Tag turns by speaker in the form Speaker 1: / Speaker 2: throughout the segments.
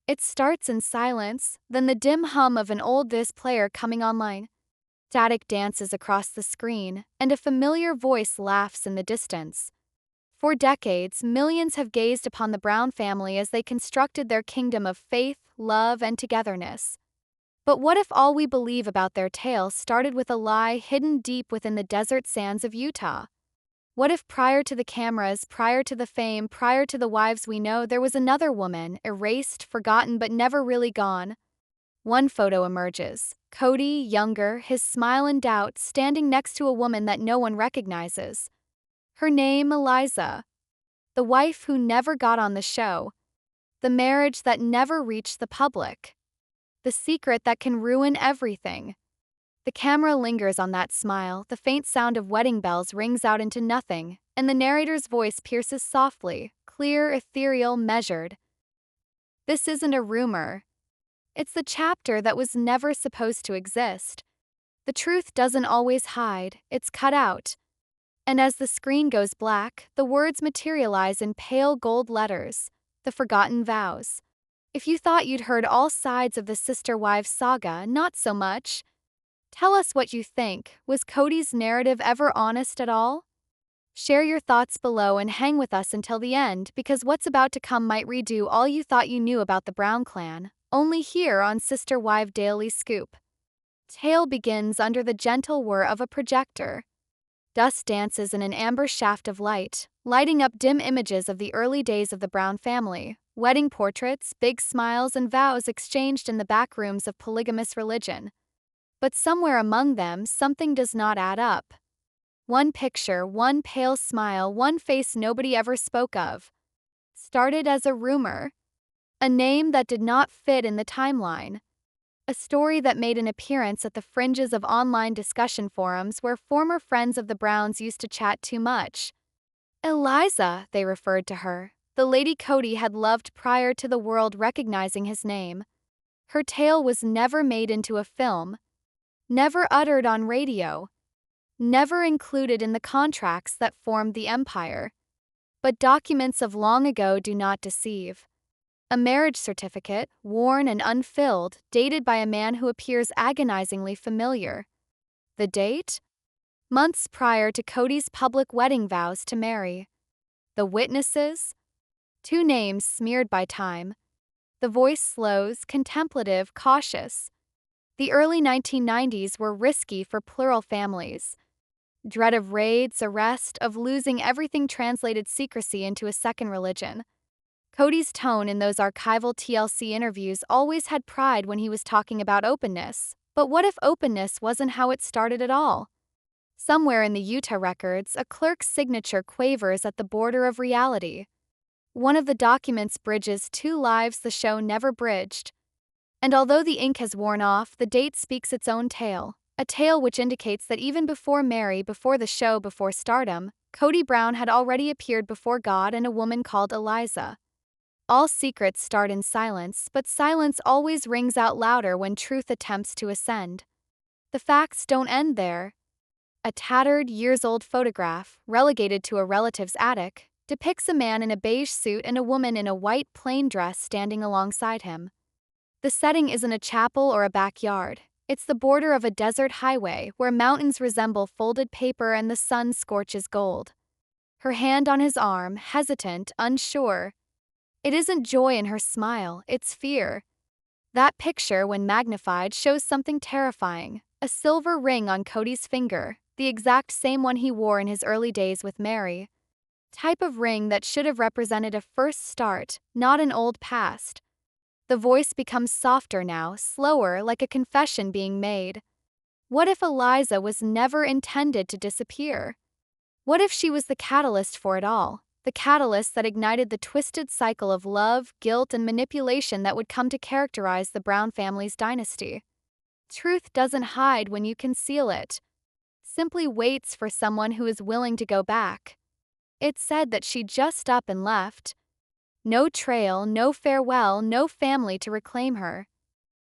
Speaker 1: It starts in silence, then the dim hum of an old disc player coming online. Static dances across the screen, and a familiar voice laughs in the distance. For decades, millions have gazed upon the Brown family as they constructed their kingdom of faith, love, and togetherness. But what if all we believe about their tale started with a lie hidden deep within the desert sands of Utah? What if prior to the cameras, prior to the fame, prior to the wives we know, there was another woman, erased, forgotten, but never really gone? One photo emerges. Kody, younger, his smile in doubt, standing next to a woman that no one recognizes. Her name, Eliza. The wife who never got on the show. The marriage that never reached the public. The secret that can ruin everything. The camera lingers on that smile, the faint sound of wedding bells rings out into nothing, and the narrator's voice pierces softly, clear, ethereal, measured. This isn't a rumor. It's the chapter that was never supposed to exist. The truth doesn't always hide, it's cut out. And as the screen goes black, the words materialize in pale gold letters, the Forgotten Vows. If you thought you'd heard all sides of the sister-wives saga, not so much. Tell us what you think. Was Kody's narrative ever honest at all? Share your thoughts below and hang with us until the end, because what's about to come might redo all you thought you knew about the Brown clan, only here on Sister Wife Daily Scoop. Tale begins under the gentle whir of a projector. Dust dances in an amber shaft of light, lighting up dim images of the early days of the Brown family, wedding portraits, big smiles, and vows exchanged in the back rooms of polygamous religion. But somewhere among them, something does not add up. One picture, one pale smile, one face nobody ever spoke of. Started as a rumor. A name that did not fit in the timeline. A story that made an appearance at the fringes of online discussion forums where former friends of the Browns used to chat too much. Eliza, they referred to her, the lady Kody had loved prior to the world recognizing his name. Her tale was never made into a film. Never uttered on radio. Never included in the contracts that formed the empire. But documents of long ago do not deceive. A marriage certificate, worn and unfilled, dated by a man who appears agonizingly familiar. The date? Months prior to Kody's public wedding vows to marry. The witnesses? Two names smeared by time. The voice slows, contemplative, cautious. The early 1990s were risky for plural families. Dread of raids, arrest, of losing everything translated secrecy into a second religion. Kody's tone in those archival TLC interviews always had pride when he was talking about openness. But what if openness wasn't how it started at all? Somewhere in the Utah records, a clerk's signature quavers at the border of reality. One of the documents bridges two lives the show never bridged. And although the ink has worn off, the date speaks its own tale. A tale which indicates that even before Mary, before the show, before stardom, Kody Brown had already appeared before God and a woman called Eliza. All secrets start in silence, but silence always rings out louder when truth attempts to ascend. The facts don't end there. A tattered, years-old photograph, relegated to a relative's attic, depicts a man in a beige suit and a woman in a white plain dress standing alongside him. The setting isn't a chapel or a backyard. It's the border of a desert highway where mountains resemble folded paper and the sun scorches gold. Her hand on his arm, hesitant, unsure. It isn't joy in her smile, it's fear. That picture, when magnified, shows something terrifying. A silver ring on Kody's finger, the exact same one he wore in his early days with Mary. Type of ring that should have represented a first start, not an old past. The voice becomes softer now, slower, like a confession being made. What if Eliza was never intended to disappear? What if she was the catalyst for it all? The catalyst that ignited the twisted cycle of love, guilt, and manipulation that would come to characterize the Brown family's dynasty. Truth doesn't hide when you conceal it. Simply waits for someone who is willing to go back. It said that she just up and left. No trail, no farewell, no family to reclaim her.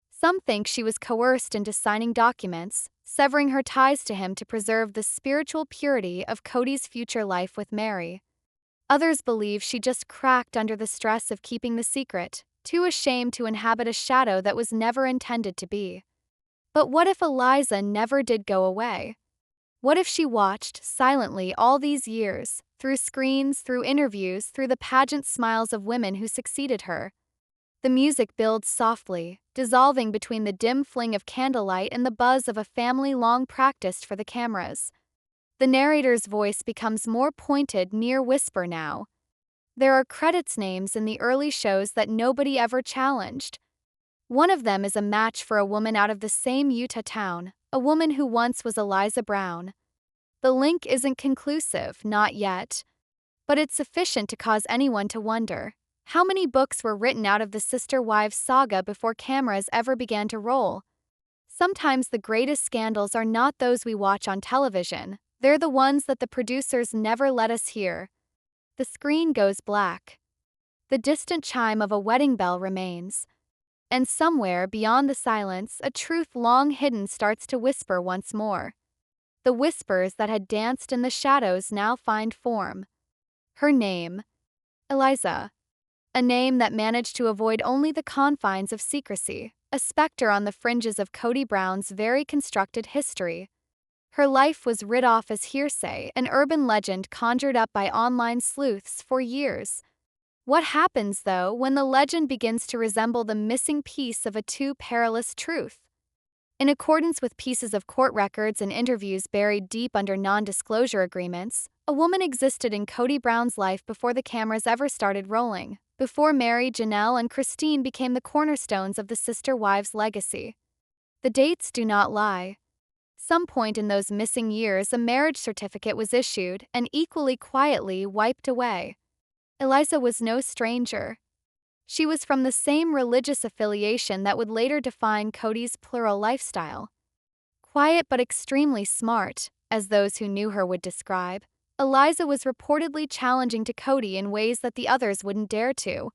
Speaker 1: Some think she was coerced into signing documents, severing her ties to him to preserve the spiritual purity of Kody's future life with Mary. Others believe she just cracked under the stress of keeping the secret, too ashamed to inhabit a shadow that was never intended to be. But what if Eliza never did go away? What if she watched, silently, all these years, through screens, through interviews, through the pageant smiles of women who succeeded her? The music builds softly, dissolving between the dim fling of candlelight and the buzz of a family long practiced for the cameras. The narrator's voice becomes more pointed, near whisper now. There are credits names in the early shows that nobody ever challenged. One of them is a match for a woman out of the same Utah town, a woman who once was Eliza Brown. The link isn't conclusive, not yet, but it's sufficient to cause anyone to wonder. How many books were written out of the sister wives saga before cameras ever began to roll? Sometimes the greatest scandals are not those we watch on television, they're the ones that the producers never let us hear. The screen goes black. The distant chime of a wedding bell remains. And somewhere beyond the silence, a truth long hidden starts to whisper once more. The whispers that had danced in the shadows now find form. Her name, Eliza. A name that managed to avoid only the confines of secrecy, a specter on the fringes of Kody Brown's very constructed history. Her life was writ off as hearsay, an urban legend conjured up by online sleuths for years. What happens, though, when the legend begins to resemble the missing piece of a too perilous truth? In accordance with pieces of court records and interviews buried deep under non-disclosure agreements, a woman existed in Kody Brown's life before the cameras ever started rolling, before Mary, Janelle, and Christine became the cornerstones of the sister wives' legacy. The dates do not lie. Some point in those missing years, a marriage certificate was issued and equally quietly wiped away. Eliza was no stranger. She was from the same religious affiliation that would later define Kody's plural lifestyle. Quiet but extremely smart, as those who knew her would describe, Eliza was reportedly challenging to Kody in ways that the others wouldn't dare to.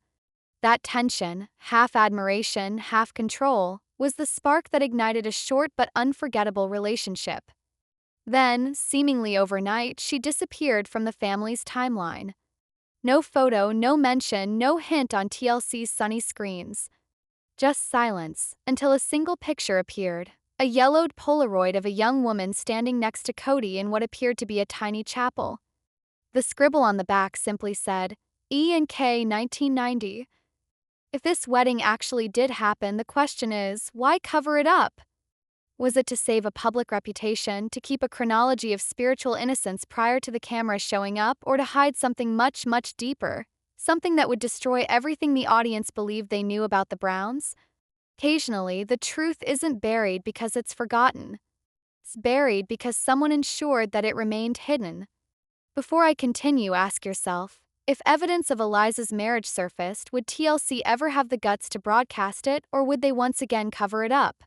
Speaker 1: That tension, half admiration, half control, was the spark that ignited a short but unforgettable relationship. Then, seemingly overnight, she disappeared from the family's timeline. No photo, no mention, no hint on TLC's sunny screens. Just silence, until a single picture appeared, a yellowed Polaroid of a young woman standing next to Kody in what appeared to be a tiny chapel. The scribble on the back simply said, E&K 1990. If this wedding actually did happen, the question is, why cover it up? Was it to save a public reputation, to keep a chronology of spiritual innocence prior to the camera showing up, or to hide something much, much deeper? Something that would destroy everything the audience believed they knew about the Browns? Occasionally, the truth isn't buried because it's forgotten. It's buried because someone ensured that it remained hidden. Before I continue, ask yourself, if evidence of Eliza's marriage surfaced, would TLC ever have the guts to broadcast it, or would they once again cover it up?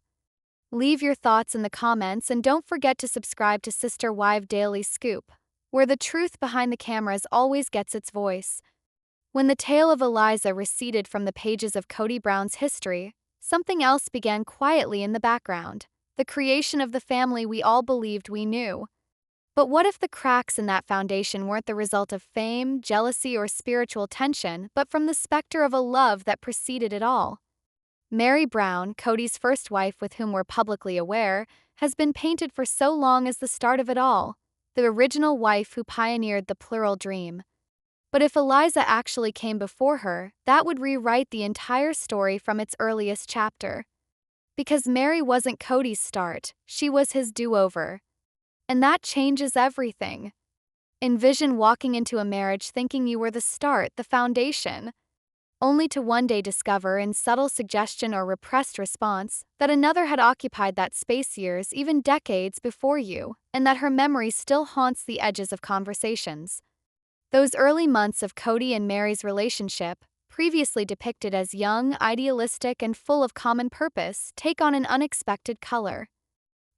Speaker 1: Leave your thoughts in the comments and don't forget to subscribe to Sister Wife Daily Scoop, where the truth behind the cameras always gets its voice. When the tale of Eliza receded from the pages of Kody Brown's history, something else began quietly in the background, the creation of the family we all believed we knew. But what if the cracks in that foundation weren't the result of fame, jealousy, or spiritual tension, but from the specter of a love that preceded it all? Mary Brown, Kody's first wife with whom we're publicly aware, has been painted for so long as the start of it all, the original wife who pioneered the plural dream. But if Eliza actually came before her, that would rewrite the entire story from its earliest chapter. Because Mary wasn't Kody's start, she was his do-over. And that changes everything. Envision walking into a marriage thinking you were the start, the foundation, only to one day discover in subtle suggestion or repressed response that another had occupied that space years, even decades before you, and that her memory still haunts the edges of conversations. Those early months of Kody and Mary's relationship, previously depicted as young, idealistic, and full of common purpose, take on an unexpected color.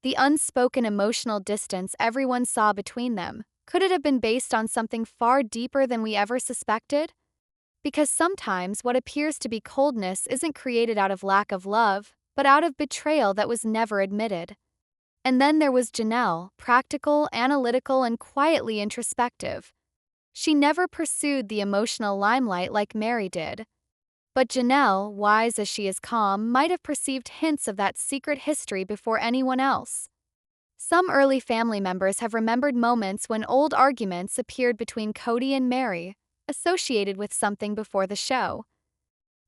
Speaker 1: The unspoken emotional distance everyone saw between them, could it have been based on something far deeper than we ever suspected? Because sometimes what appears to be coldness isn't created out of lack of love, but out of betrayal that was never admitted. And then there was Janelle, practical, analytical, and quietly introspective. She never pursued the emotional limelight like Mary did. But Janelle, wise as she is calm, might have perceived hints of that secret history before anyone else. Some early family members have remembered moments when old arguments appeared between Kody and Meri, associated with something before the show.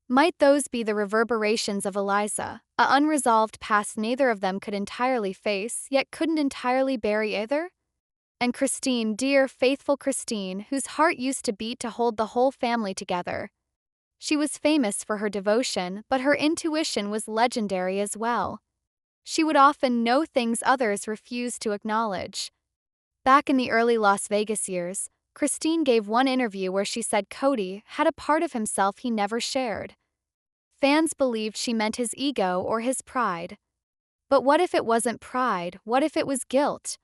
Speaker 1: Might those be the reverberations of Eliza, a unresolved past neither of them could entirely face, yet couldn't entirely bury either? And Christine, dear, faithful Christine, whose heart used to beat to hold the whole family together. She was famous for her devotion, but her intuition was legendary as well. She would often know things others refused to acknowledge. Back in the early Las Vegas years, Christine gave one interview where she said Kody had a part of himself he never shared. Fans believed she meant his ego or his pride. But what if it wasn't pride? What if it was guilt?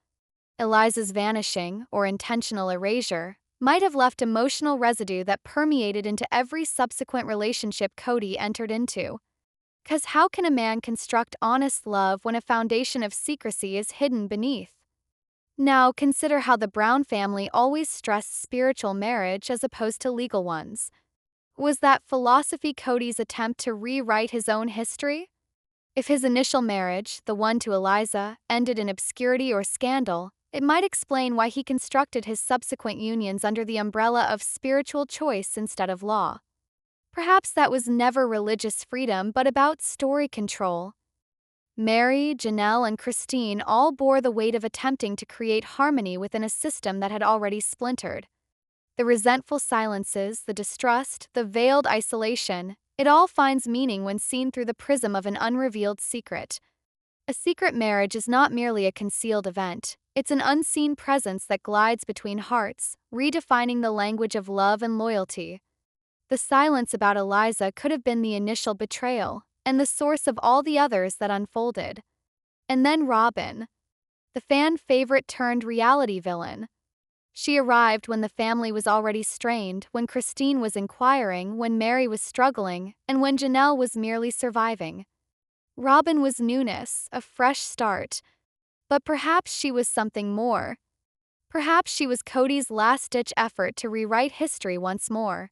Speaker 1: Eliza's vanishing, or intentional erasure, might have left emotional residue that permeated into every subsequent relationship Kody entered into. 'Cause how can a man construct honest love when a foundation of secrecy is hidden beneath? Now, consider how the Brown family always stressed spiritual marriage as opposed to legal ones. Was that philosophy Kody's attempt to rewrite his own history? If his initial marriage, the one to Eliza, ended in obscurity or scandal, it might explain why he constructed his subsequent unions under the umbrella of spiritual choice instead of law. Perhaps that was never religious freedom but about story control. Meri, Janelle, and Christine all bore the weight of attempting to create harmony within a system that had already splintered. The resentful silences, the distrust, the veiled isolation, it all finds meaning when seen through the prism of an unrevealed secret. A secret marriage is not merely a concealed event, it's an unseen presence that glides between hearts, redefining the language of love and loyalty. The silence about Eliza could have been the initial betrayal, and the source of all the others that unfolded. And then Robin, the fan favorite turned reality villain. She arrived when the family was already strained, when Christine was inquiring, when Meri was struggling, and when Janelle was merely surviving. Robin was newness, a fresh start. But perhaps she was something more. Perhaps she was Kody's last-ditch effort to rewrite history once more.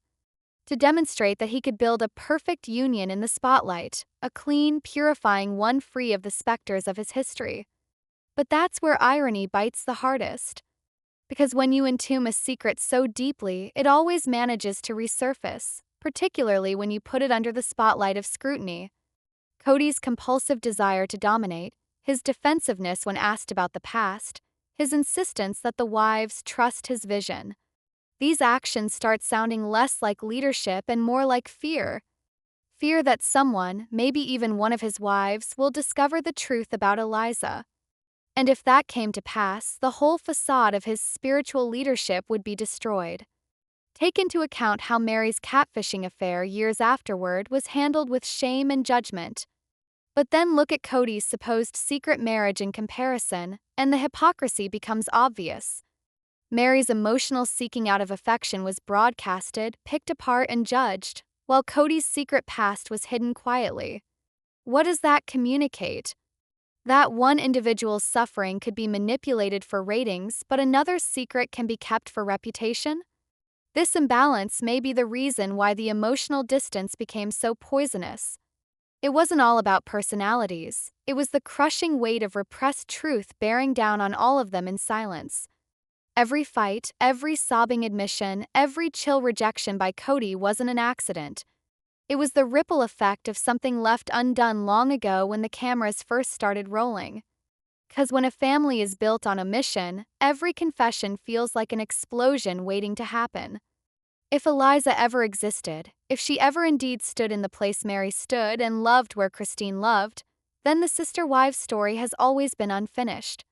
Speaker 1: To demonstrate that he could build a perfect union in the spotlight, a clean, purifying one free of the specters of his history. But that's where irony bites the hardest. Because when you entomb a secret so deeply, it always manages to resurface, particularly when you put it under the spotlight of scrutiny. Kody's compulsive desire to dominate, his defensiveness when asked about the past, his insistence that the wives trust his vision. These actions start sounding less like leadership and more like fear. Fear that someone, maybe even one of his wives, will discover the truth about Eliza. And if that came to pass, the whole facade of his spiritual leadership would be destroyed. Take into account how Meri's catfishing affair years afterward was handled with shame and judgment. But then look at Kody's supposed secret marriage in comparison, and the hypocrisy becomes obvious. Meri's emotional seeking out of affection was broadcasted, picked apart, and judged, while Kody's secret past was hidden quietly. What does that communicate? That one individual's suffering could be manipulated for ratings, but another's secret can be kept for reputation? This imbalance may be the reason why the emotional distance became so poisonous. It wasn't all about personalities, it was the crushing weight of repressed truth bearing down on all of them in silence. Every fight, every sobbing admission, every chill rejection by Kody wasn't an accident. It was the ripple effect of something left undone long ago when the cameras first started rolling. 'Cause when a family is built on omission, every confession feels like an explosion waiting to happen. If Eliza ever existed, if she ever indeed stood in the place Meri stood and loved where Christine loved, then the sister-wives story has always been unfinished.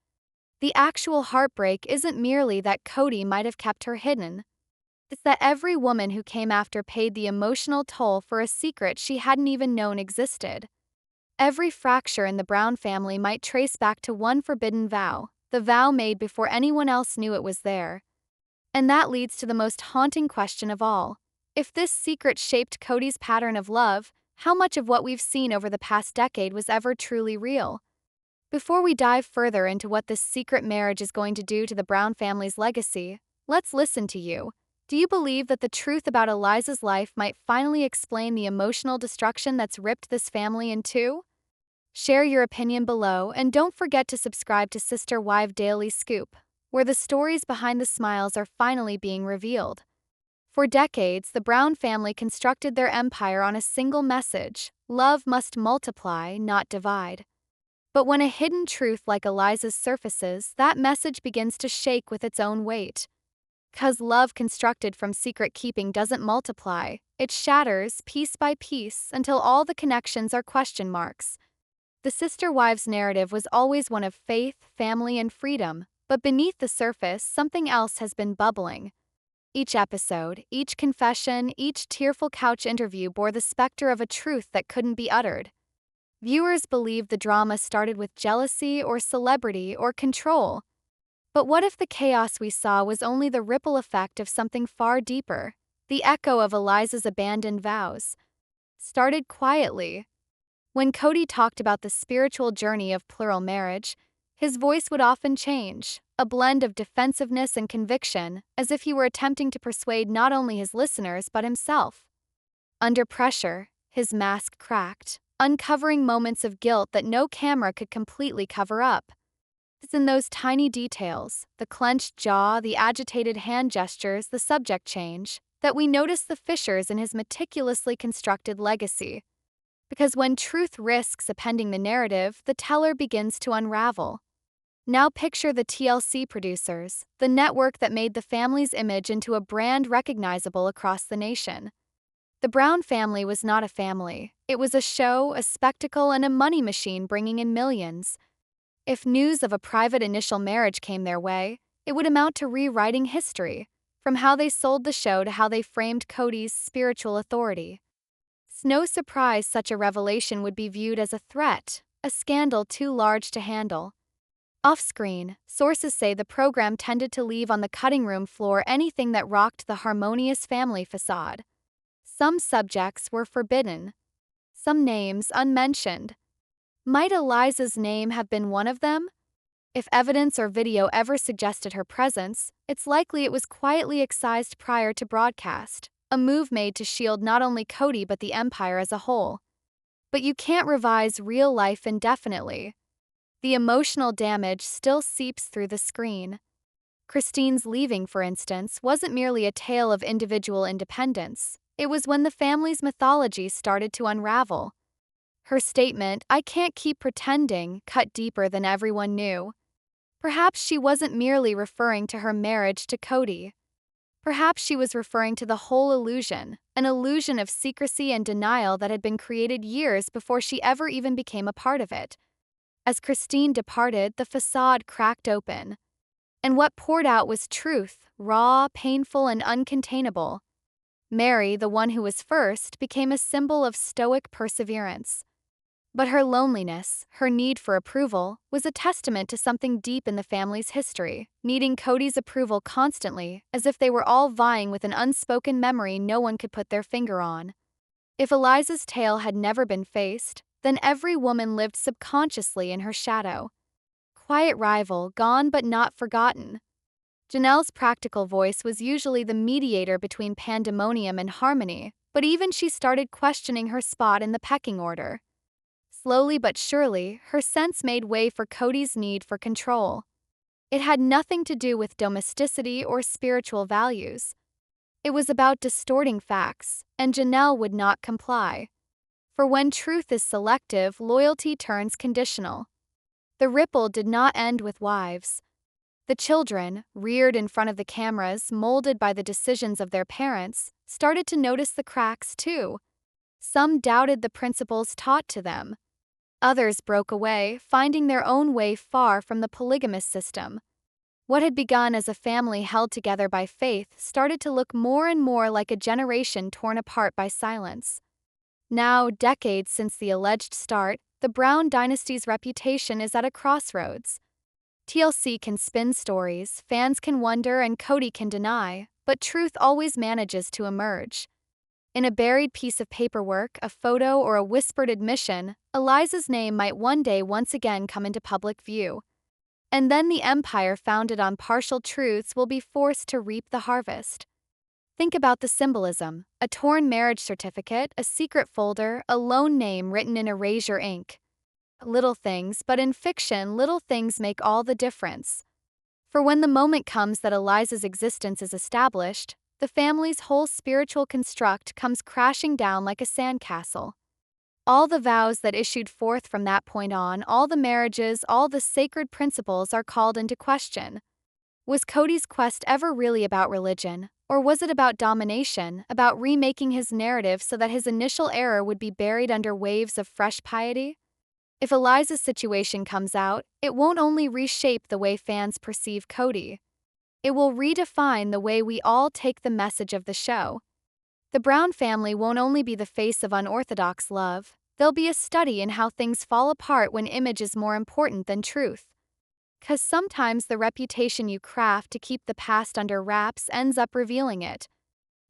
Speaker 1: The actual heartbreak isn't merely that Kody might have kept her hidden. It's that every woman who came after paid the emotional toll for a secret she hadn't even known existed. Every fracture in the Brown family might trace back to one forbidden vow, the vow made before anyone else knew it was there. And that leads to the most haunting question of all. If this secret shaped Kody's pattern of love, how much of what we've seen over the past decade was ever truly real? Before we dive further into what this secret marriage is going to do to the Brown family's legacy, let's listen to you. Do you believe that the truth about Eliza's life might finally explain the emotional destruction that's ripped this family in two? Share your opinion below, and don't forget to subscribe to Sister Wife Daily Scoop, where the stories behind the smiles are finally being revealed. For decades, the Brown family constructed their empire on a single message: love must multiply, not divide. But when a hidden truth like Eliza's surfaces, that message begins to shake with its own weight. 'Cause love constructed from secret keeping doesn't multiply, it shatters piece by piece until all the connections are question marks. The sister wives narrative was always one of faith, family, and freedom, but beneath the surface, something else has been bubbling. Each episode, each confession, each tearful couch interview bore the specter of a truth that couldn't be uttered. Viewers believed the drama started with jealousy or celebrity or control. But what if the chaos we saw was only the ripple effect of something far deeper? The echo of Eliza's abandoned vows started quietly. When Kody talked about the spiritual journey of plural marriage, his voice would often change, a blend of defensiveness and conviction, as if he were attempting to persuade not only his listeners but himself. Under pressure, his mask cracked, uncovering moments of guilt that no camera could completely cover up. It's in those tiny details, the clenched jaw, the agitated hand gestures, the subject change, that we notice the fissures in his meticulously constructed legacy. Because when truth risks appending the narrative, the teller begins to unravel. Now picture the TLC producers, the network that made the family's image into a brand recognizable across the nation. The Brown family was not a family. It was a show, a spectacle, and a money machine bringing in millions. If news of a private initial marriage came their way, it would amount to rewriting history, from how they sold the show to how they framed Kody's spiritual authority. It's no surprise such a revelation would be viewed as a threat, a scandal too large to handle. Off-screen, sources say the program tended to leave on the cutting room floor anything that rocked the harmonious family facade. Some subjects were forbidden, some names unmentioned. Might Eliza's name have been one of them? If evidence or video ever suggested her presence, it's likely it was quietly excised prior to broadcast, a move made to shield not only Kody but the empire as a whole. But you can't revise real life indefinitely. The emotional damage still seeps through the screen. Christine's leaving, for instance, wasn't merely a tale of individual independence. It was when the family's mythology started to unravel. Her statement, "I can't keep pretending," cut deeper than everyone knew. Perhaps she wasn't merely referring to her marriage to Kody. Perhaps she was referring to the whole illusion, an illusion of secrecy and denial that had been created years before she ever even became a part of it. As Christine departed, the facade cracked open. And what poured out was truth, raw, painful, and uncontainable. Mary, the one who was first, became a symbol of stoic perseverance. But her loneliness, her need for approval, was a testament to something deep in the family's history, needing Kody's approval constantly, as if they were all vying with an unspoken memory no one could put their finger on. If Eliza's tale had never been faced, then every woman lived subconsciously in her shadow. Quiet rival, gone but not forgotten. Janelle's practical voice was usually the mediator between pandemonium and harmony, but even she started questioning her spot in the pecking order. Slowly but surely, her sense made way for Kody's need for control. It had nothing to do with domesticity or spiritual values. It was about distorting facts, and Janelle would not comply. For when truth is selective, loyalty turns conditional. The ripple did not end with wives. The children, reared in front of the cameras, molded by the decisions of their parents, started to notice the cracks too. Some doubted the principles taught to them. Others broke away, finding their own way far from the polygamous system. What had begun as a family held together by faith started to look more and more like a generation torn apart by silence. Now, decades since the alleged start, the Brown dynasty's reputation is at a crossroads. TLC can spin stories, fans can wonder, and Kody can deny, but truth always manages to emerge. In a buried piece of paperwork, a photo, or a whispered admission, Eliza's name might one day once again come into public view. And then the empire founded on partial truths will be forced to reap the harvest. Think about the symbolism: a torn marriage certificate, a secret folder, a lone name written in erasure ink. Little things, but in fiction, little things make all the difference. For when the moment comes that Eliza's existence is established, the family's whole spiritual construct comes crashing down like a sandcastle. All the vows that issued forth from that point on, all the marriages, all the sacred principles are called into question. Was Kody's quest ever really about religion, or was it about domination, about remaking his narrative so that his initial error would be buried under waves of fresh piety? If Eliza's situation comes out, it won't only reshape the way fans perceive Kody, it will redefine the way we all take the message of the show. The Brown family won't only be the face of unorthodox love, they'll be a study in how things fall apart when image is more important than truth. 'Cause sometimes the reputation you craft to keep the past under wraps ends up revealing it.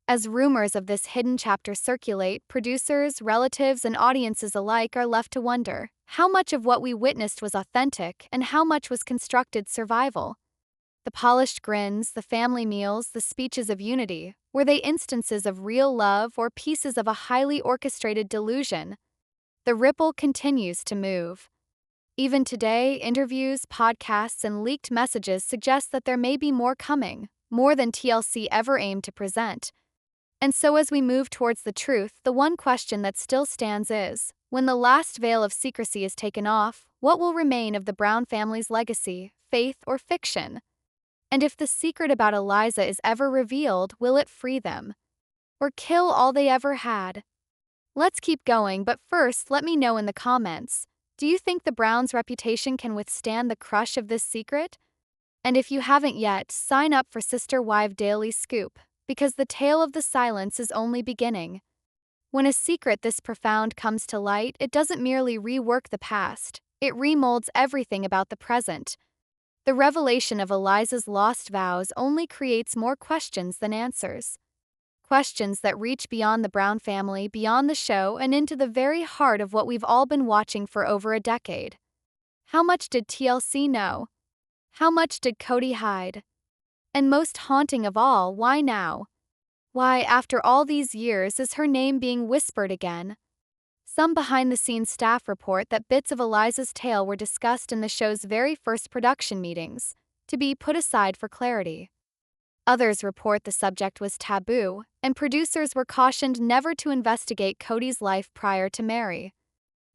Speaker 1: As rumors of this hidden chapter circulate, producers, relatives, and audiences alike are left to wonder how much of what we witnessed was authentic and how much was constructed survival. The polished grins, the family meals, the speeches of unity, were they instances of real love or pieces of a highly orchestrated delusion? The ripple continues to move. Even today, interviews, podcasts, and leaked messages suggest that there may be more coming, more than TLC ever aimed to present. And so as we move towards the truth, the one question that still stands is, when the last veil of secrecy is taken off, what will remain of the Brown family's legacy, faith, or fiction? And if the secret about Eliza is ever revealed, will it free them? Or kill all they ever had? Let's keep going, but first let me know in the comments. Do you think the Browns' reputation can withstand the crush of this secret? And if you haven't yet, sign up for Sister Wife Daily Scoop, because the tale of the silence is only beginning. When a secret this profound comes to light, it doesn't merely rework the past, it remolds everything about the present. The revelation of Eliza's lost vows only creates more questions than answers. Questions that reach beyond the Brown family, beyond the show, and into the very heart of what we've all been watching for over a decade. How much did TLC know? How much did Kody hide? And most haunting of all, why now? Why, after all these years, is her name being whispered again? Some behind-the-scenes staff report that bits of Eliza's tale were discussed in the show's very first production meetings, to be put aside for clarity. Others report the subject was taboo, and producers were cautioned never to investigate Kody's life prior to marriage.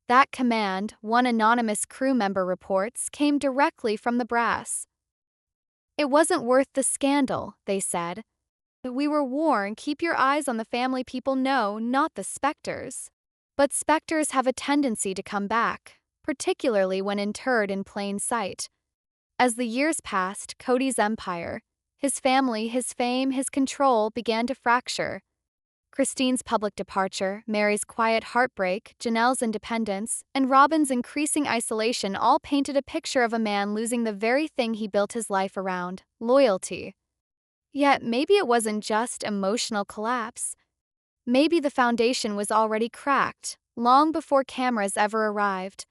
Speaker 1: That command, one anonymous crew member reports, came directly from the brass. It wasn't worth the scandal, they said. We were warned, keep your eyes on the family people know, not the specters. But specters have a tendency to come back, particularly when interred in plain sight. As the years passed, Kody's empire, his family, his fame, his control began to fracture. Christine's public departure, Mary's quiet heartbreak, Janelle's independence, and Robin's increasing isolation all painted a picture of a man losing the very thing he built his life around: loyalty. Yet maybe it wasn't just emotional collapse. Maybe the foundation was already cracked, long before cameras ever arrived.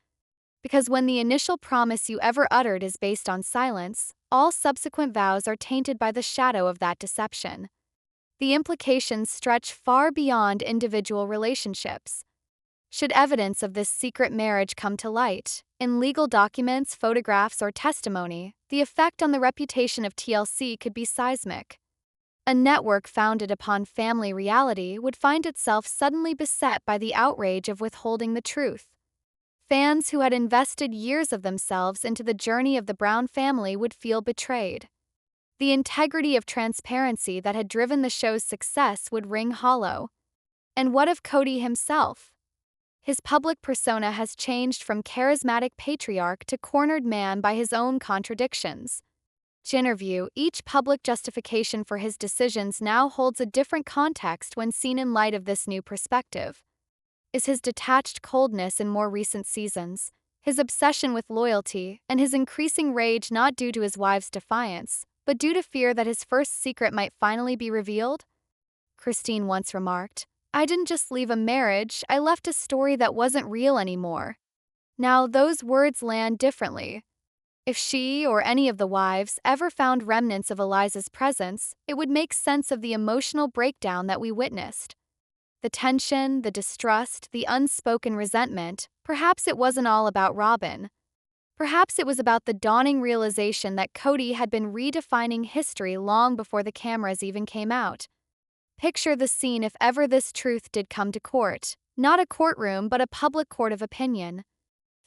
Speaker 1: Because when the initial promise you ever uttered is based on silence, all subsequent vows are tainted by the shadow of that deception. The implications stretch far beyond individual relationships. Should evidence of this secret marriage come to light, in legal documents, photographs, or testimony, the effect on the reputation of TLC could be seismic. A network founded upon family reality would find itself suddenly beset by the outrage of withholding the truth. Fans who had invested years of themselves into the journey of the Brown family would feel betrayed. The integrity of transparency that had driven the show's success would ring hollow. And what of Kody himself? His public persona has changed from charismatic patriarch to cornered man by his own contradictions. Each interview, each public justification for his decisions now holds a different context when seen in light of this new perspective. Is his detached coldness in more recent seasons, his obsession with loyalty, and his increasing rage not due to his wife's defiance, but due to fear that his first secret might finally be revealed? Christine once remarked, "I didn't just leave a marriage, I left a story that wasn't real anymore." Now, those words land differently. If she or any of the wives ever found remnants of Eliza's presence, it would make sense of the emotional breakdown that we witnessed. The tension, the distrust, the unspoken resentment, perhaps it wasn't all about Robin. Perhaps it was about the dawning realization that Kody had been redefining history long before the cameras even came out. Picture the scene if ever this truth did come to court. Not a courtroom, but a public court of opinion.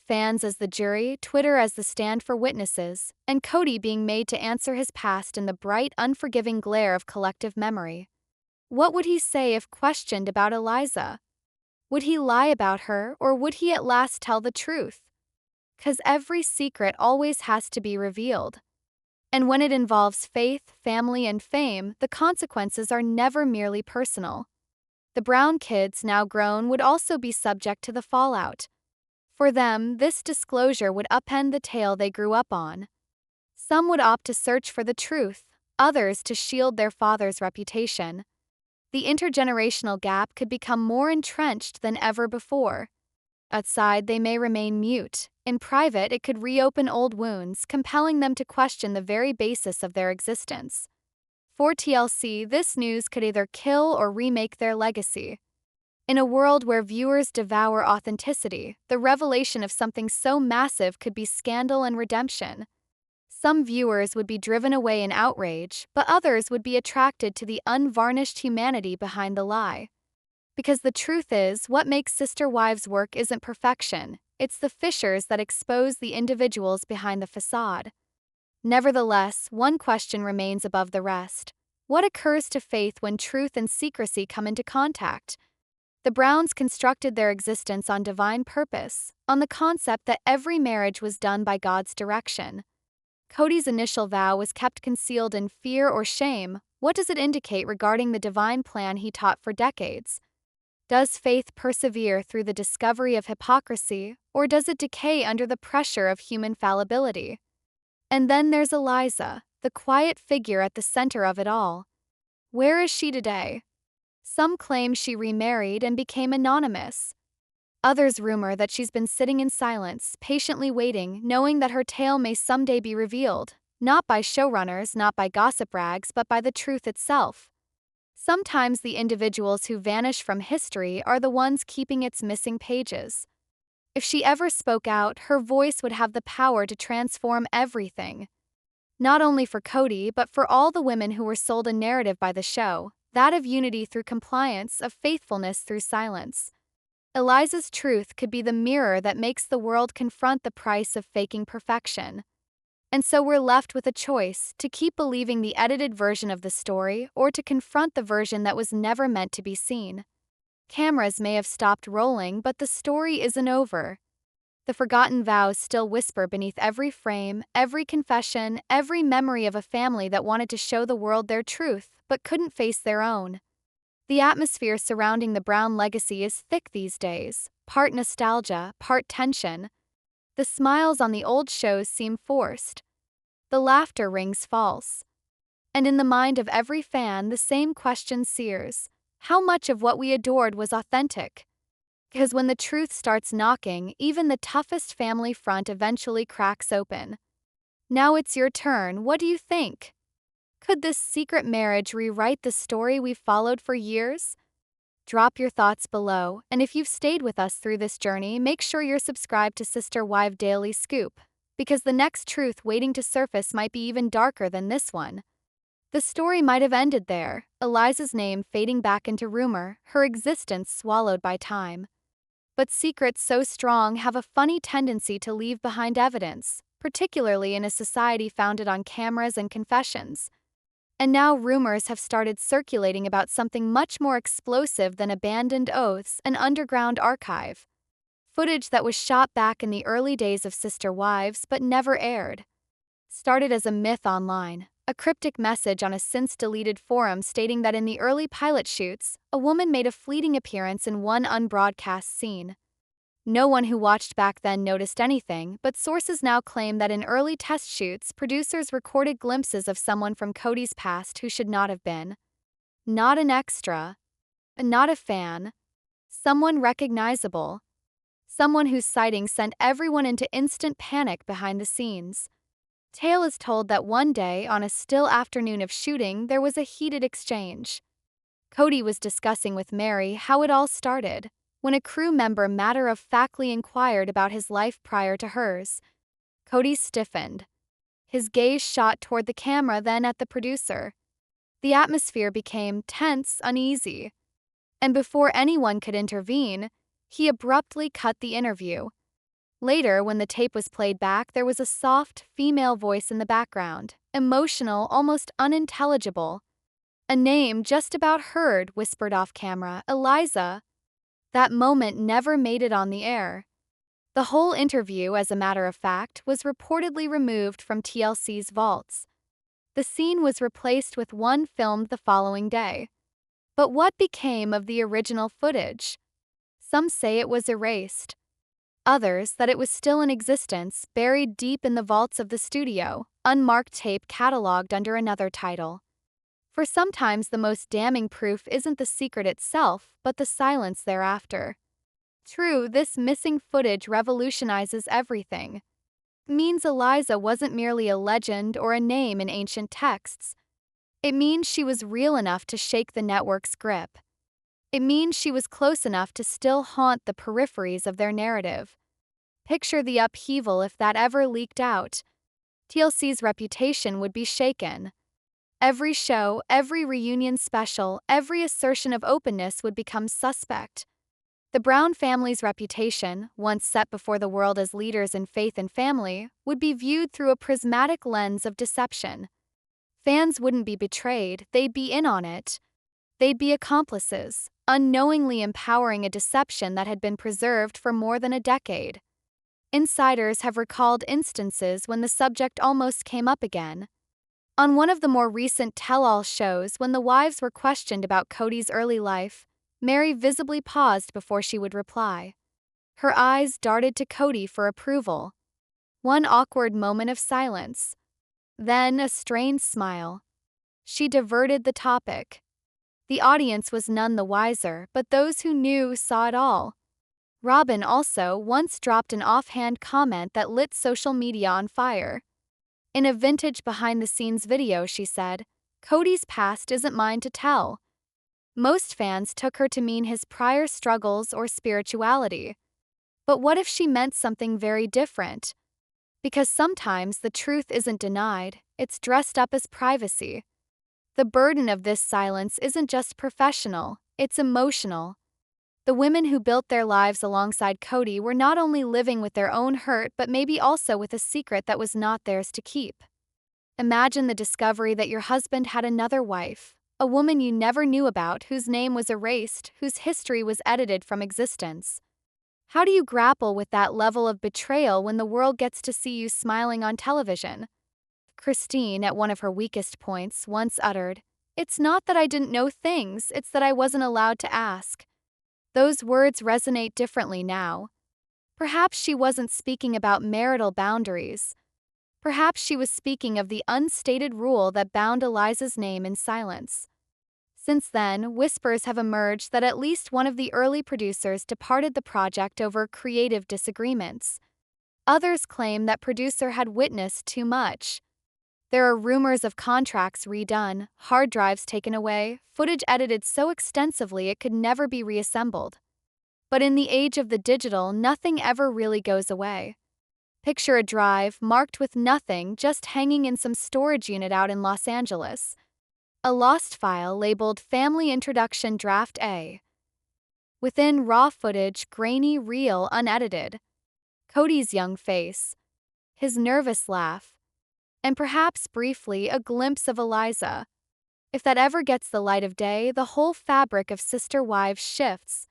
Speaker 1: Fans as the jury, Twitter as the stand for witnesses, and Kody being made to answer his past in the bright, unforgiving glare of collective memory. What would he say if questioned about Eliza? Would he lie about her, or would he at last tell the truth? 'Cause every secret always has to be revealed. And when it involves faith, family, and fame, the consequences are never merely personal. The Brown kids, now grown, would also be subject to the fallout. For them, this disclosure would upend the tale they grew up on. Some would opt to search for the truth, others to shield their father's reputation. The intergenerational gap could become more entrenched than ever before. Outside, they may remain mute. In private, it could reopen old wounds, compelling them to question the very basis of their existence. For TLC, this news could either kill or remake their legacy. In a world where viewers devour authenticity, the revelation of something so massive could be scandal and redemption. Some viewers would be driven away in outrage, but others would be attracted to the unvarnished humanity behind the lie. Because the truth is, what makes Sister Wives work isn't perfection, it's the fissures that expose the individuals behind the facade. Nevertheless, one question remains above the rest. What occurs to faith when truth and secrecy come into contact? The Browns constructed their existence on divine purpose, on the concept that every marriage was done by God's direction. Kody's initial vow was kept concealed in fear or shame. What does it indicate regarding the divine plan he taught for decades? Does faith persevere through the discovery of hypocrisy, or does it decay under the pressure of human fallibility? And then there's Eliza, the quiet figure at the center of it all. Where is she today? Some claim she remarried and became anonymous. Others rumor that she's been sitting in silence, patiently waiting, knowing that her tale may someday be revealed, not by showrunners, not by gossip rags, but by the truth itself. Sometimes the individuals who vanish from history are the ones keeping its missing pages. If she ever spoke out, her voice would have the power to transform everything. Not only for Kody, but for all the women who were sold a narrative by the show, that of unity through compliance, of faithfulness through silence. Eliza's truth could be the mirror that makes the world confront the price of faking perfection. And so we're left with a choice, to keep believing the edited version of the story or to confront the version that was never meant to be seen. Cameras may have stopped rolling, but the story isn't over. The forgotten vows still whisper beneath every frame, every confession, every memory of a family that wanted to show the world their truth, but couldn't face their own. The atmosphere surrounding the Brown legacy is thick these days, part nostalgia, part tension. The smiles on the old shows seem forced. The laughter rings false. And in the mind of every fan, the same question sears. How much of what we adored was authentic? Because when the truth starts knocking, even the toughest family front eventually cracks open. Now it's your turn. What do you think? Could this secret marriage rewrite the story we've followed for years? Drop your thoughts below, and if you've stayed with us through this journey, make sure you're subscribed to Sister Wife Daily Scoop, because the next truth waiting to surface might be even darker than this one. The story might have ended there, Eliza's name fading back into rumor, her existence swallowed by time. But secrets so strong have a funny tendency to leave behind evidence, particularly in a society founded on cameras and confessions. And now rumors have started circulating about something much more explosive than abandoned oaths, an underground archive. Footage that was shot back in the early days of Sister Wives but never aired. Started as a myth online, a cryptic message on a since-deleted forum stating that in the early pilot shoots, a woman made a fleeting appearance in one unbroadcast scene. No one who watched back then noticed anything, but sources now claim that in early test shoots, producers recorded glimpses of someone from Kody's past who should not have been. Not an extra. Not a fan. Someone recognizable. Someone whose sighting sent everyone into instant panic behind the scenes. Tale is told that one day, on a still afternoon of shooting, there was a heated exchange. Kody was discussing with Mary how it all started, when a crew member matter-of-factly inquired about his life prior to hers. Kody stiffened. His gaze shot toward the camera, then at the producer. The atmosphere became tense, uneasy. And before anyone could intervene, he abruptly cut the interview. Later, when the tape was played back, there was a soft, female voice in the background, emotional, almost unintelligible. A name just about heard whispered off camera, Eliza. That moment never made it on the air. The whole interview, as a matter of fact, was reportedly removed from TLC's vaults. The scene was replaced with one filmed the following day. But what became of the original footage? Some say it was erased. Others that it was still in existence, buried deep in the vaults of the studio, unmarked tape catalogued under another title. For sometimes the most damning proof isn't the secret itself, but the silence thereafter. True, this missing footage revolutionizes everything. It means Eliza wasn't merely a legend or a name in ancient texts. It means she was real enough to shake the network's grip. It means she was close enough to still haunt the peripheries of their narrative. Picture the upheaval if that ever leaked out. TLC's reputation would be shaken. Every show, every reunion special, every assertion of openness would become suspect. The Brown family's reputation, once set before the world as leaders in faith and family, would be viewed through a prismatic lens of deception. Fans wouldn't be betrayed, they'd be in on it. They'd be accomplices, unknowingly empowering a deception that had been preserved for more than a decade. Insiders have recalled instances when the subject almost came up again. On one of the more recent tell-all shows, when the wives were questioned about Kody's early life, Mary visibly paused before she would reply. Her eyes darted to Kody for approval. One awkward moment of silence. Then a strained smile. She diverted the topic. The audience was none the wiser, but those who knew saw it all. Robin also once dropped an offhand comment that lit social media on fire. In a vintage behind-the-scenes video, she said, "Kody's past isn't mine to tell." Most fans took her to mean his prior struggles or spirituality. But what if she meant something very different? Because sometimes the truth isn't denied, it's dressed up as privacy. The burden of this silence isn't just professional, it's emotional. The women who built their lives alongside Kody were not only living with their own hurt but maybe also with a secret that was not theirs to keep. Imagine the discovery that your husband had another wife, a woman you never knew about, whose name was erased, whose history was edited from existence. How do you grapple with that level of betrayal when the world gets to see you smiling on television? Christine, at one of her weakest points, once uttered, "It's not that I didn't know things, it's that I wasn't allowed to ask." Those words resonate differently now. Perhaps she wasn't speaking about marital boundaries. Perhaps she was speaking of the unstated rule that bound Eliza's name in silence. Since then, whispers have emerged that at least one of the early producers departed the project over creative disagreements. Others claim that producer had witnessed too much. There are rumors of contracts redone, hard drives taken away, footage edited so extensively it could never be reassembled. But in the age of the digital, nothing ever really goes away. Picture a drive marked with nothing, just hanging in some storage unit out in Los Angeles. A lost file labeled Family Introduction Draft A. Within, raw footage, grainy, real, unedited. Kody's young face. His nervous laugh. And perhaps briefly a glimpse of Eliza. If that ever gets the light of day, the whole fabric of Sister Wives shifts.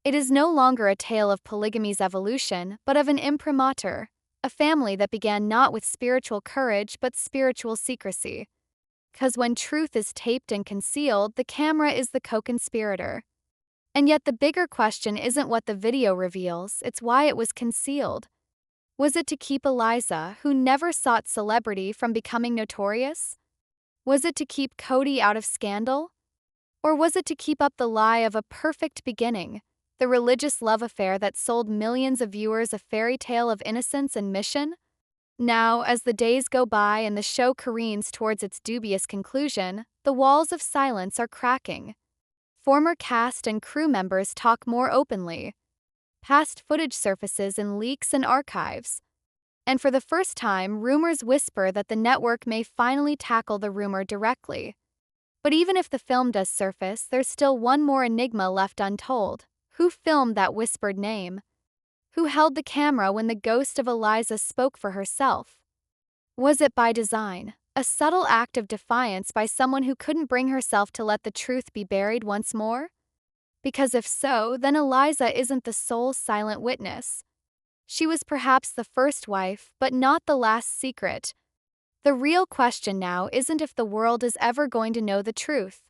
Speaker 1: It is no longer a tale of polygamy's evolution, but of an imprimatur, a family that began not with spiritual courage but spiritual secrecy. 'Cause when truth is taped and concealed, the camera is the co-conspirator. And yet the bigger question isn't what the video reveals, it's why it was concealed. Was it to keep Eliza, who never sought celebrity, from becoming notorious? Was it to keep Kody out of scandal? Or was it to keep up the lie of a perfect beginning, the religious love affair that sold millions of viewers a fairy tale of innocence and mission? Now, as the days go by and the show careens towards its dubious conclusion, the walls of silence are cracking. Former cast and crew members talk more openly. Past footage surfaces in leaks and archives. And for the first time, rumors whisper that the network may finally tackle the rumor directly. But even if the film does surface, there's still one more enigma left untold. Who filmed that whispered name? Who held the camera when the ghost of Eliza spoke for herself? Was it by design, a subtle act of defiance by someone who couldn't bring herself to let the truth be buried once more? Because if so, then Eliza isn't the sole silent witness. She was perhaps the first wife, but not the last secret. The real question now isn't if the world is ever going to know the truth.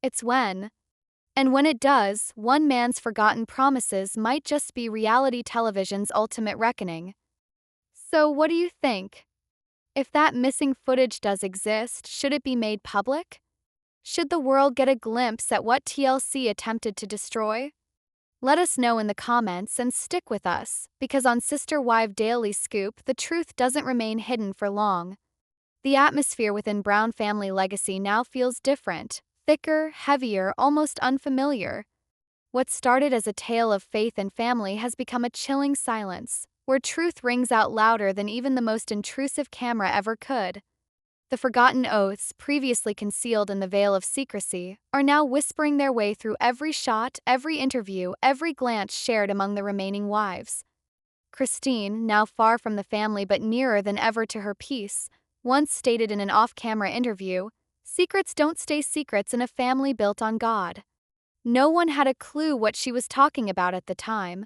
Speaker 1: It's when. And when it does, one man's forgotten promises might just be reality television's ultimate reckoning. So what do you think? If that missing footage does exist, should it be made public? Should the world get a glimpse at what TLC attempted to destroy? Let us know in the comments and stick with us, because on Sister Wife Daily Scoop, the truth doesn't remain hidden for long. The atmosphere within Brown family legacy now feels different, thicker, heavier, almost unfamiliar. What started as a tale of faith and family has become a chilling silence, where truth rings out louder than even the most intrusive camera ever could. The forgotten oaths, previously concealed in the veil of secrecy, are now whispering their way through every shot, every interview, every glance shared among the remaining wives. Christine, now far from the family but nearer than ever to her peace, once stated in an off-camera interview, "Secrets don't stay secrets in a family built on God." No one had a clue what she was talking about at the time.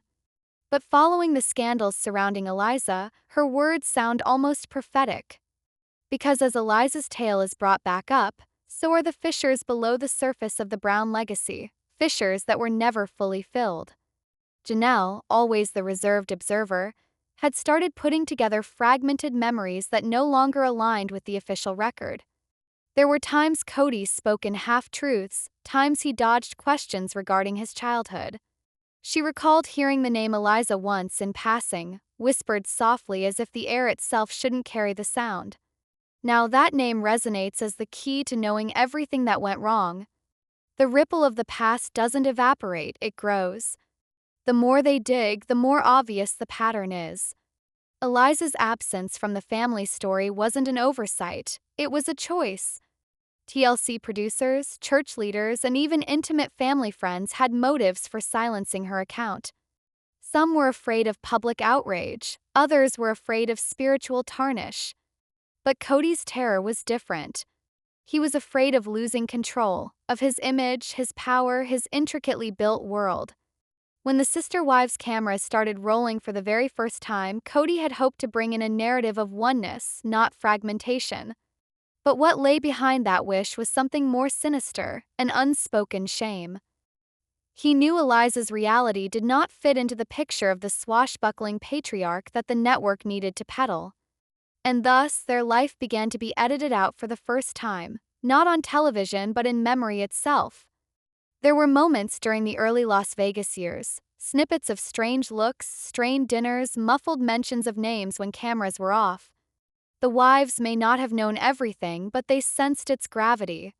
Speaker 1: But following the scandals surrounding Eliza, her words sound almost prophetic. Because as Eliza's tale is brought back up, so are the fissures below the surface of the Brown legacy, fissures that were never fully filled. Janelle, always the reserved observer, had started putting together fragmented memories that no longer aligned with the official record. There were times Kody spoke in half-truths, times he dodged questions regarding his childhood. She recalled hearing the name Eliza once in passing, whispered softly as if the air itself shouldn't carry the sound. Now that name resonates as the key to knowing everything that went wrong. The ripple of the past doesn't evaporate, it grows. The more they dig, the more obvious the pattern is. Eliza's absence from the family story wasn't an oversight, it was a choice. TLC producers, church leaders, and even intimate family friends had motives for silencing her account. Some were afraid of public outrage, others were afraid of spiritual tarnish. But Kody's terror was different. He was afraid of losing control, of his image, his power, his intricately built world. When the Sister Wives cameras started rolling for the very first time, Kody had hoped to bring in a narrative of oneness, not fragmentation. But what lay behind that wish was something more sinister, an unspoken shame. He knew Eliza's reality did not fit into the picture of the swashbuckling patriarch that the network needed to peddle. And thus, their life began to be edited out for the first time, not on television but in memory itself. There were moments during the early Las Vegas years, snippets of strange looks, strained dinners, muffled mentions of names when cameras were off. The wives may not have known everything, but they sensed its gravity.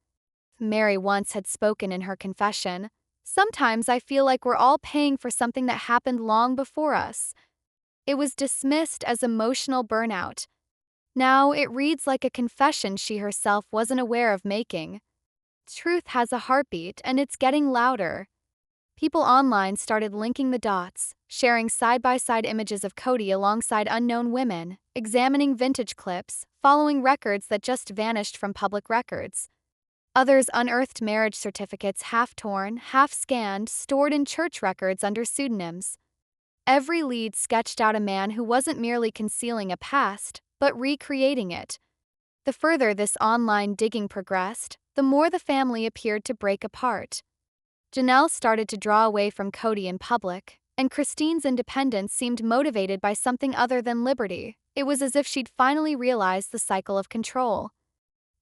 Speaker 1: Mary once had spoken in her confession, "Sometimes I feel like we're all paying for something that happened long before us." It was dismissed as emotional burnout. Now it reads like a confession she herself wasn't aware of making. Truth has a heartbeat, and it's getting louder. People online started linking the dots, sharing side-by-side images of Kody alongside unknown women, examining vintage clips, following records that just vanished from public records. Others unearthed marriage certificates half-torn, half-scanned, stored in church records under pseudonyms. Every lead sketched out a man who wasn't merely concealing a past, but recreating it. The further this online digging progressed, the more the family appeared to break apart. Janelle started to draw away from Kody in public, and Christine's independence seemed motivated by something other than liberty. It was as if she'd finally realized the cycle of control.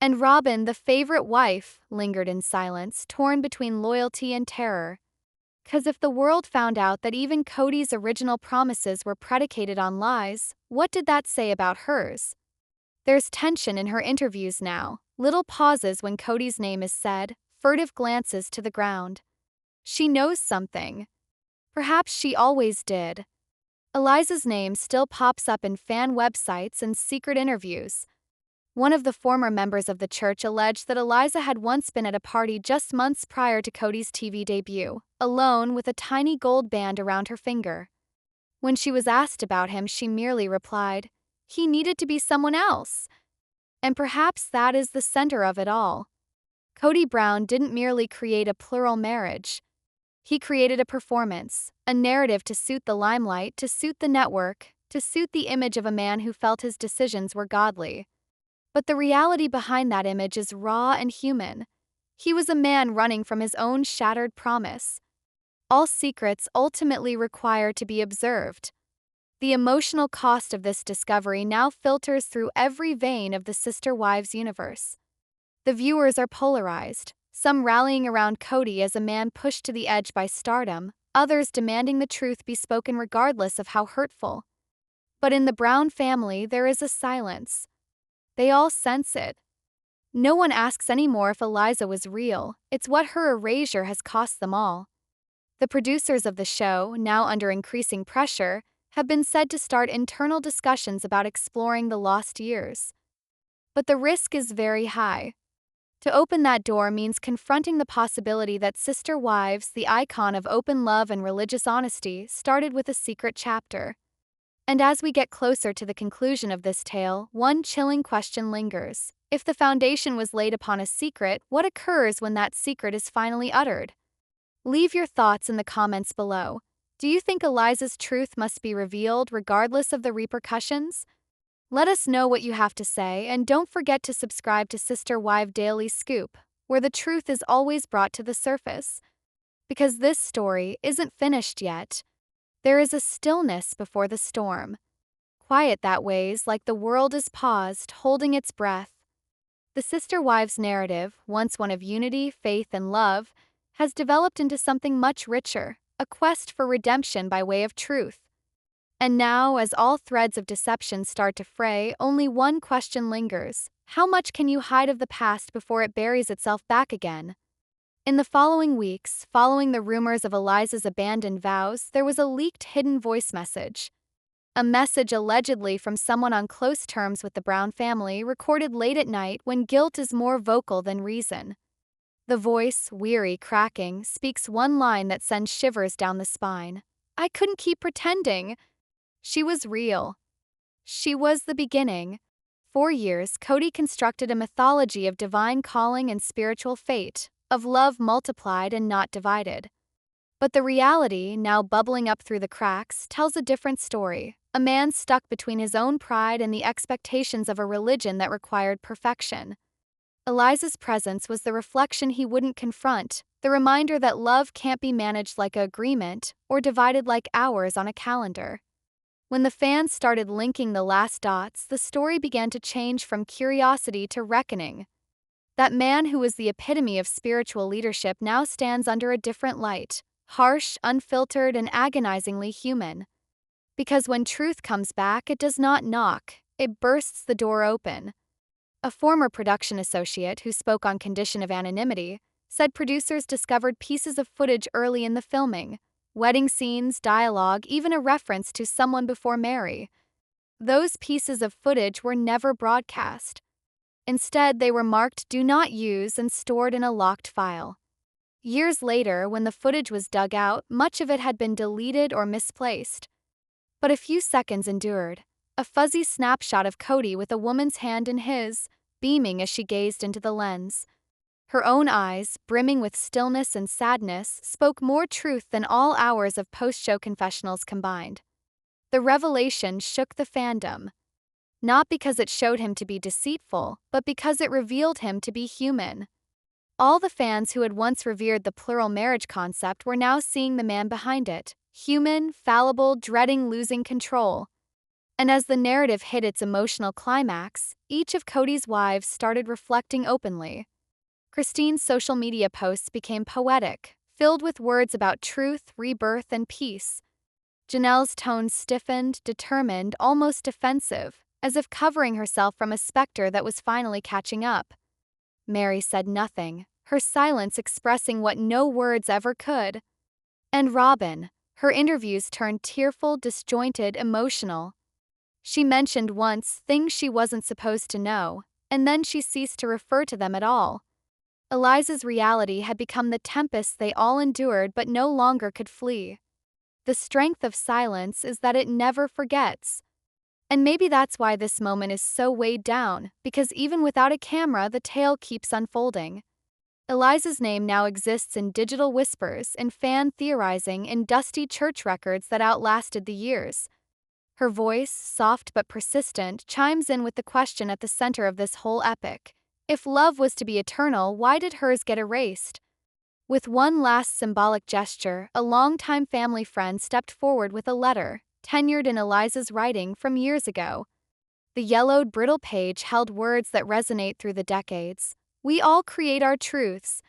Speaker 1: And Robin, the favorite wife, lingered in silence, torn between loyalty and terror. 'Cause if the world found out that even Kody's original promises were predicated on lies, what did that say about hers? There's tension in her interviews now, little pauses when Kody's name is said, furtive glances to the ground. She knows something. Perhaps she always did. Eliza's name still pops up in fan websites and secret interviews. One of the former members of the church alleged that Eliza had once been at a party just months prior to Kody's TV debut, alone with a tiny gold band around her finger. When she was asked about him, she merely replied, "He needed to be someone else." And perhaps that is the center of it all. Kody Brown didn't merely create a plural marriage. He created a performance, a narrative to suit the limelight, to suit the network, to suit the image of a man who felt his decisions were godly. But the reality behind that image is raw and human. He was a man running from his own shattered promise. All secrets ultimately require to be observed. The emotional cost of this discovery now filters through every vein of the Sister Wives universe. The viewers are polarized, some rallying around Kody as a man pushed to the edge by stardom, others demanding the truth be spoken regardless of how hurtful. But in the Brown family, there is a silence. They all sense it. No one asks anymore if Eliza was real, it's what her erasure has cost them all. The producers of the show, now under increasing pressure, have been said to start internal discussions about exploring the lost years. But the risk is very high. To open that door means confronting the possibility that Sister Wives, the icon of open love and religious honesty, started with a secret chapter. And as we get closer to the conclusion of this tale, one chilling question lingers. If the foundation was laid upon a secret, what occurs when that secret is finally uttered? Leave your thoughts in the comments below. Do you think Eliza's truth must be revealed regardless of the repercussions? Let us know what you have to say, and don't forget to subscribe to Sister Wife Daily Scoop, where the truth is always brought to the surface. Because this story isn't finished yet. There is a stillness before the storm. Quiet that weighs like the world is paused, holding its breath. The Sister Wives narrative, once one of unity, faith, and love, has developed into something much richer, a quest for redemption by way of truth. And now, as all threads of deception start to fray, only one question lingers. How much can you hide of the past before it buries itself back again? In the following weeks, following the rumors of Eliza's abandoned vows, there was a leaked hidden voice message. A message allegedly from someone on close terms with the Brown family, recorded late at night when guilt is more vocal than reason. The voice, weary, cracking, speaks one line that sends shivers down the spine. "I couldn't keep pretending." She was real. She was the beginning. For years, Kody constructed a mythology of divine calling and spiritual fate, of love multiplied and not divided. But the reality, now bubbling up through the cracks, tells a different story. A man stuck between his own pride and the expectations of a religion that required perfection. Eliza's presence was the reflection he wouldn't confront, the reminder that love can't be managed like an agreement or divided like hours on a calendar. When the fans started linking the last dots, the story began to change from curiosity to reckoning. That man who was the epitome of spiritual leadership now stands under a different light, harsh, unfiltered, and agonizingly human. Because when truth comes back, it does not knock, it bursts the door open. A former production associate who spoke on condition of anonymity said producers discovered pieces of footage early in the filming, wedding scenes, dialogue, even a reference to someone before Mary. Those pieces of footage were never broadcast. Instead, they were marked "Do Not Use" and stored in a locked file. Years later, when the footage was dug out, much of it had been deleted or misplaced. But a few seconds endured. A fuzzy snapshot of Kody with a woman's hand in his, beaming as she gazed into the lens. Her own eyes, brimming with stillness and sadness, spoke more truth than all hours of post-show confessionals combined. The revelation shook the fandom. Not because it showed him to be deceitful, but because it revealed him to be human. All the fans who had once revered the plural marriage concept were now seeing the man behind it, human, fallible, dreading losing control. And as the narrative hit its emotional climax, each of Kody's wives started reflecting openly. Christine's social media posts became poetic, filled with words about truth, rebirth, and peace. Janelle's tone stiffened, determined, almost defensive, as if covering herself from a specter that was finally catching up. Mary said nothing, her silence expressing what no words ever could. And Robin, her interviews turned tearful, disjointed, emotional. She mentioned once things she wasn't supposed to know, and then she ceased to refer to them at all. Eliza's reality had become the tempest they all endured but no longer could flee. The strength of silence is that it never forgets. And maybe that's why this moment is so weighed down, because even without a camera, the tale keeps unfolding. Eliza's name now exists in digital whispers and fan theorizing in dusty church records that outlasted the years. Her voice, soft but persistent, chimes in with the question at the center of this whole epic. If love was to be eternal, why did hers get erased? With one last symbolic gesture, a longtime family friend stepped forward with a letter, tenured in Eliza's writing from years ago. The yellowed, brittle page held words that resonate through the decades. We all create our truths,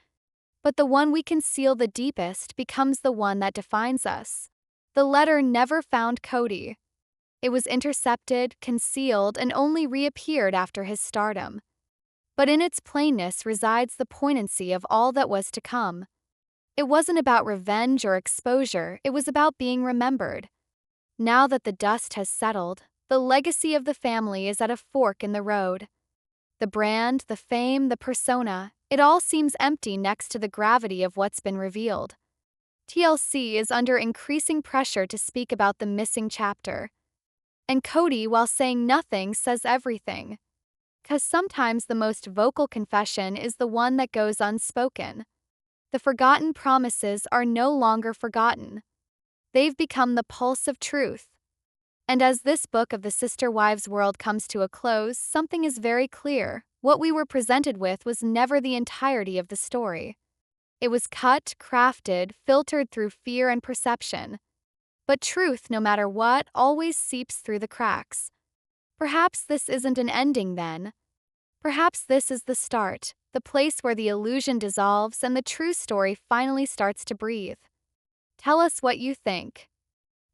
Speaker 1: but the one we conceal the deepest becomes the one that defines us. The letter never found Kody. It was intercepted, concealed, and only reappeared after his stardom. But in its plainness resides the poignancy of all that was to come. It wasn't about revenge or exposure, it was about being remembered. Now that the dust has settled, the legacy of the family is at a fork in the road. The brand, the fame, the persona, it all seems empty next to the gravity of what's been revealed. TLC is under increasing pressure to speak about the missing chapter. And Kody, while saying nothing, says everything. 'Cause sometimes the most vocal confession is the one that goes unspoken. The forgotten promises are no longer forgotten. They've become the pulse of truth. And as this book of the Sister Wives world comes to a close, something is very clear. What we were presented with was never the entirety of the story. It was cut, crafted, filtered through fear and perception. But truth, no matter what, always seeps through the cracks. Perhaps this isn't an ending then. Perhaps this is the start, the place where the illusion dissolves and the true story finally starts to breathe. Tell us what you think.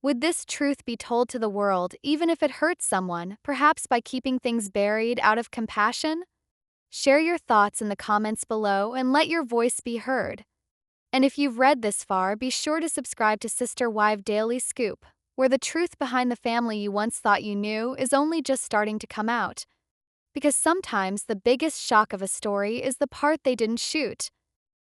Speaker 1: Would this truth be told to the world even if it hurts someone, perhaps by keeping things buried out of compassion? Share your thoughts in the comments below and let your voice be heard. And if you've read this far, be sure to subscribe to Sister Wife Daily Scoop, where the truth behind the family you once thought you knew is only just starting to come out. Because sometimes the biggest shock of a story is the part they didn't shoot.